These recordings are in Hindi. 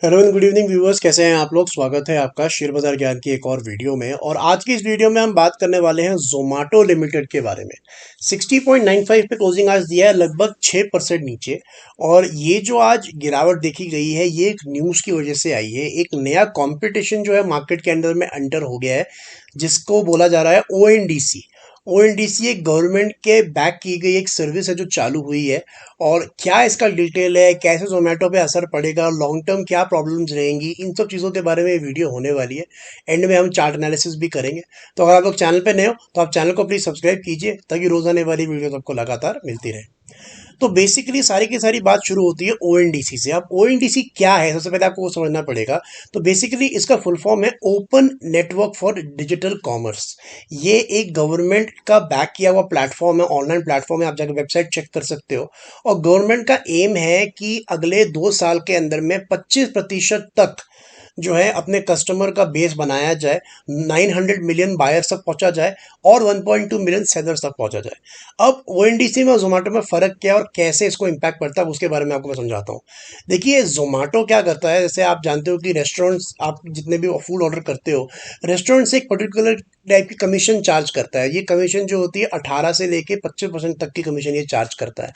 Hello and good evening viewers, कैसे हैं आप लोग। स्वागत है आपका शेयर बाजार ज्ञान की एक और वीडियो में। और आज की इस वीडियो में हम बात करने वाले हैं जोमाटो लिमिटेड के बारे में। 60.95 पे क्लोजिंग आज दिया है, लगभग 6% नीचे। और ये जो आज गिरावट देखी गई है ये एक न्यूज़ की वजह से आई है। एक नया कंपटीशन जो है मार्केट के अंदर में एंटर हो गया है, जिसको बोला जा रहा है ओएनडीसी। ओएनडीसी एक गवर्नमेंट के बैक की गई एक सर्विस है जो चालू हुई है। और क्या इसका डिटेल है, कैसे जोमेटो पे असर पड़ेगा, लॉन्ग टर्म क्या प्रॉब्लम्स रहेंगी, इन सब चीज़ों के बारे में ये वीडियो होने वाली है। एंड में हम चार्ट एनालिसिस भी करेंगे। तो अगर आप लोग चैनल पे नए हो तो आप चैनल को प्लीज़ सब्सक्राइब कीजिए ताकि रोज़ आने वाली वीडियो आपको लगातार मिलती रहे। तो बेसिकली सारी की सारी बात शुरू होती है ओएनडीसी से। अब ओएनडीसी क्या है, सबसे पहले आपको वो समझना पड़ेगा। तो बेसिकली इसका फुल फॉर्म है open network for digital commerce. ये एक गवर्नमेंट का बैक किया हुआ प्लेटफॉर्म है, ऑनलाइन प्लेटफॉर्म है, आप जाकर वेबसाइट चेक कर सकते हो। और गवर्नमेंट का एम है कि अगले 2 साल के अंदर में 25% तक जो है अपने कस्टमर का बेस बनाया जाए, 900 मिलियन बायर्स तक पहुंचा जाए और 1.2 मिलियन सेलर्स तक पहुंचा जाए। अब ओएनडीसी में और जोमेटो में फ़र्क क्या है और कैसे इसको इम्पैक्ट पड़ता है उसके बारे में आपको मैं समझाता हूँ। देखिए, जोमेटो क्या करता है, जैसे आप जानते हो कि रेस्टोरेंट्स, आप जितने भी फूड ऑर्डर करते हो, रेस्टोरेंट से एक पर्टिकुलर टाइप की कमीशन चार्ज करता है। ये कमीशन जो होती है 18 से लेके 25% तक की कमीशन ये चार्ज करता है।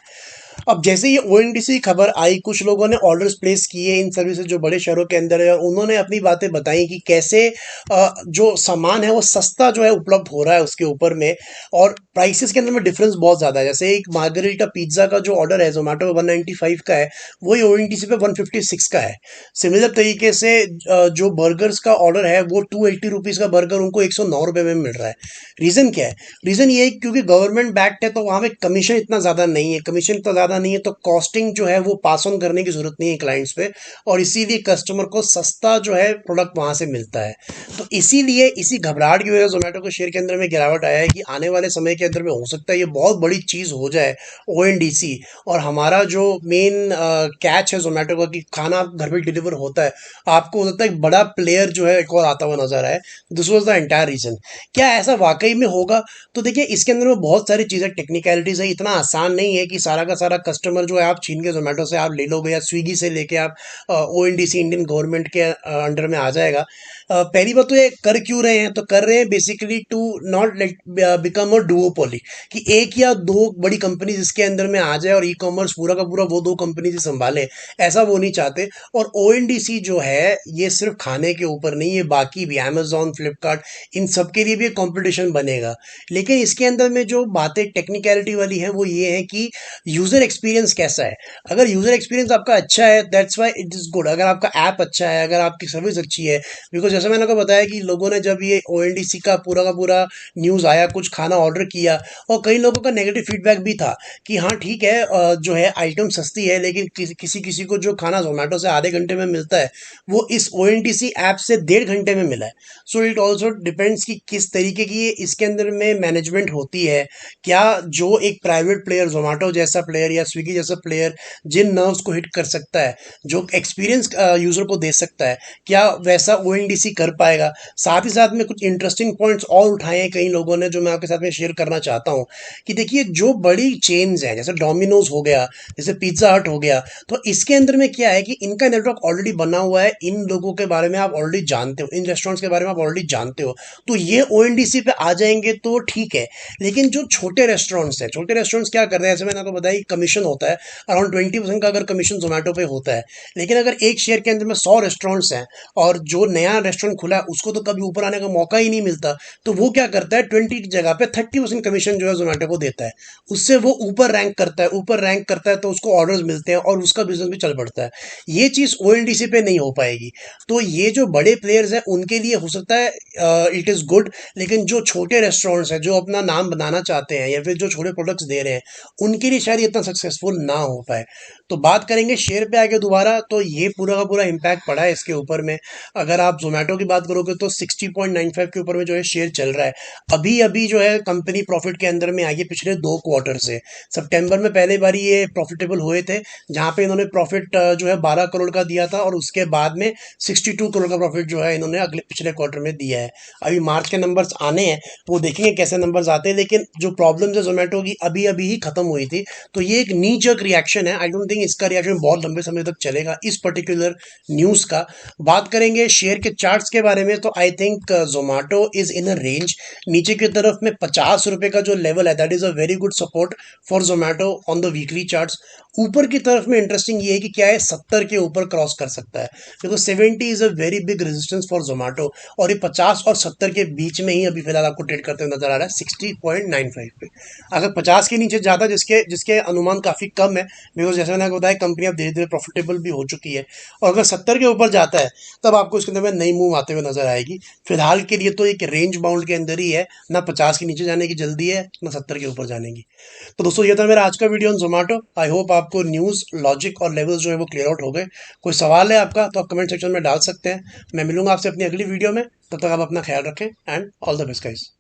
अब जैसे ये ओएनडीसी की खबर आई, कुछ लोगों ने ऑर्डर्स प्लेस किए इन सर्विसेज जो बड़े शहरों के अंदर है। उन्होंने अपनी बातें बताई कि कैसे जो सामान है वो सस्ता जो है उपलब्ध हो रहा है उसके ऊपर में। और प्राइसेस के अंदर में डिफरेंस बहुत ज़्यादा है। जैसे एक मार्गरीटा पिज्ज़ा का जो ऑर्डर है जोमेटो पे 195 का है, वही ओएनडीसी पे 156 का है। सिमिलर तरीके से जो बर्गर्स का ऑर्डर है वो 280 रुपीज़ का बर्गर उनको 109 रुपये में मिल रहा है। रीज़न क्या है? रीज़न ये है क्योंकि गवर्नमेंट बैक्ड है, तो वहाँ पे कमीशन इतना ज़्यादा नहीं है। कमीशन इतना ज़्यादा नहीं है तो कॉस्टिंग जो है वो पास ऑन करने की ज़रूरत नहीं है क्लाइंट्स पे। और इसीलिए कस्टमर को सस्ता जो है प्रोडक्ट वहाँ से मिलता है। तो इसीलिए इसी घबराहट की वजह से जोमेटो के शेयर के अंदर में गिरावट आया है कि आने वाले समय के अंदर में हो सकता है ये बहुत बड़ी चीज़ हो जाए ओएनडीसी। और हमारा जो मेन कैच है जोमेटो का कि खाना घर पे डिलीवर होता है, आपको हो सकता है एक बड़ा प्लेयर जो है एक और आता हुआ नजर आए। This was the entire reason. क्या ऐसा वाकई में होगा? तो देखिए, इसके अंदर में बहुत सारी चीज़ें, टेक्निकलिटीज़ है। इतना आसान नहीं है कि सारा का सारा कस्टमर जो है आप छीन के जोमेटो से आप ले लोगे या स्विगी से लेके आप ओएनडीसी इंडियन गवर्नमेंट के अंडर में आ जाएगा। पहली बात तो ये कर क्यों रहे हैं, तो कर रहे हैं basically to not like become a duopoly, कि एक या दो बड़ी कंपनी इसके अंदर में आ जाए और ई कॉमर्स पूरा का पूरा वो दो कंपनी से संभाले। ऐसा वो नहीं चाहते। और ओएनडीसी जो है ये सिर्फ खाने के ऊपर नहीं है, बाकी भी अमेजोन, फ्लिपकार्ट, इन सब के लिए भी एक कंपटीशन बनेगा। लेकिन इसके अंदर में जो बातें टेक्निकलिटी वाली है वो ये है कि यूज़र एक्सपीरियंस कैसा है। अगर यूज़र एक्सपीरियंस आपका अच्छा है, that's why it is good. अगर आपका ऐप अच्छा है, अगर आपकी सर्विस अच्छी है। बिकॉज जैसे मैंने आपको बताया कि लोगों ने जब ये ओएनडीसी का पूरा न्यूज़ आया, कुछ खाना ऑर्डर किया, और कई लोगों का नेगेटिव फीडबैक भी था कि हाँ ठीक है, जो है आइटम सस्ती है, लेकिन किसी किसी को जो खाना जोमेटो से आधे घंटे में मिलता है वो इस ओएनडीसी ऐप से 1.5 घंटे में मिला है। सो इट ऑल्सो डिपेंड्स कि किस तरीके की ये इसके अंदर में मैनेजमेंट होती है। क्या जो एक प्राइवेट प्लेयर, जोमेटो जैसा प्लेयर या स्विगी जैसा प्लेयर, जिन नर्व्स को हिट कर सकता है, जो एक्सपीरियंस यूजर को दे सकता है, क्या वैसा ओएनडीसी कर पाएगा। साथ ही साथ में कुछ इंटरेस्टिंग पॉइंट्स और उठाए हैं कई लोगों ने, जो मैं आपके साथ में शेयर करना चाहता हूँ। कि देखिए, जो बड़ी चेन्स हैं जैसे डोमिनोज हो गया, जैसे पिज्जा हट हो गया, तो इसके अंदर में क्या है कि इनका नेटवर्क ऑलरेडी बना हुआ है। इन लोगों के बारे में आप ऑलरेडी जानते हो, इन रेस्टोरेंट्स के बारे में आप ऑलरेडी जानते हो। तो ये ओएनडीसी पे आ जाएंगे तो ठीक है। लेकिन जो छोटे रेस्टोरेंट्स हैं, छोटे रेस्टोरेंट्स क्या कर रहे हैं, जैसे मैंने आपको बताया कमीशन होता है अराउंड 20% का, अगर कमीशन जोमेटो पे होता है। लेकिन अगर एक शेयर के अंदर में 100 रेस्टोरेंट्स हैं और जो नया रेस्टोरेंट खुला है उसको तो कभी ऊपर आने का मौका ही नहीं मिलता, तो वो क्या करता है 20 की जगह पे 30% कमीशन जो है जोमेटो को देता है। उससे वो ऊपर रैंक करता है, ऊपर रैंक करता है तो उसको ऑर्डर्स मिलते हैं और उसका बिजनेस भी चल पड़ता है। ये चीज़ ओएनडीसी पे नहीं हो पाएगी। तो ये जो बड़े प्लेयर्स हैं उनके लिए हो सकता है इट इज़ गुड। लेकिन जो छोटे रेस्टोरेंट्स हैं, जो अपना नाम बनाना चाहते हैं या फिर जो छोटे प्रोडक्ट्स दे रहे हैं, उनके लिए शायद इतना सक्सेसफुल ना हो पाए। तो बात करेंगे शेयर पे आगे दोबारा, तो ये पूरा का पूरा इम्पैक्ट पड़ा है इसके ऊपर में। अगर आप जोमेटो जोमेटो की बात करोगे तो 60.95 के ऊपर में जो है शेयर चल रहा है। अभी अभी जो है कंपनी प्रॉफिट के अंदर में आई है पिछले 2 क्वार्टर से। सितंबर में पहले बार ये प्रॉफिटेबल हुए थे, जहां पे इन्होंने प्रॉफिट जो है 12 करोड़ का दिया था, और उसके बाद में 62 करोड़ का प्रॉफिट जो है इन्होंने अगले पिछले क्वार्टर में दिया है। अभी मार्च के नंबर्स आने हैं, वो देखेंगे कैसे नंबर्स आते हैं, लेकिन जो प्रॉब्लम है जोमेटो की अभी अभी ही खत्म हुई थी। तो ये एक नी जर्क रिएक्शन है। आई डोंट थिंक इसका रिएक्शन बहुत लंबे समय तक चलेगा इस पर्टिकुलर न्यूज का। बात करेंगे शेयर के चार्ट्स के बारे में, तो I think Zomato is in a range. नीचे की तरफ में 50 रुपए का जो लेवल है, that is a very good support for Zomato on the weekly charts. ऊपर की तरफ में इंटरेस्टिंग ये है कि क्या है 70 के ऊपर क्रॉस कर सकता है, because 70 is a very big resistance for Zomato. और ये 50 और 70 के बीच में ही अभी फिलहाल आपको ट्रेड करते हुए नजर आ रहा है 60.95 पे। अगर 50 के नीचे जाता, जिसके जिसके अनुमान काफी कम है, बिकॉज जैसे मैंने आपको बताया कंपनी अब धीरे धीरे प्रॉफिटेबल भी हो चुकी है, और अगर 70 के ऊपर जाता है तब आपको इसके अंदर में नई मूव आते हुए नजर आएगी। फिलहाल के लिए तो एक रेंज बाउंड के अंदर ही है, ना 50 के नीचे जाने की जल्दी है, ना 70 के ऊपर जाने की। तो दोस्तों ये था मेरा आज का video on Zomato. I hope आपको न्यूज़, लॉजिक और लेवल्स जो है वो क्लियर आउट हो गए। कोई सवाल है आपका तो आप कमेंट सेक्शन में डाल सकते हैं। मैं मिलूंगा आपसे अपनी अगली वीडियो में, तब तक आप अपना ख्याल रखें and all the best guys.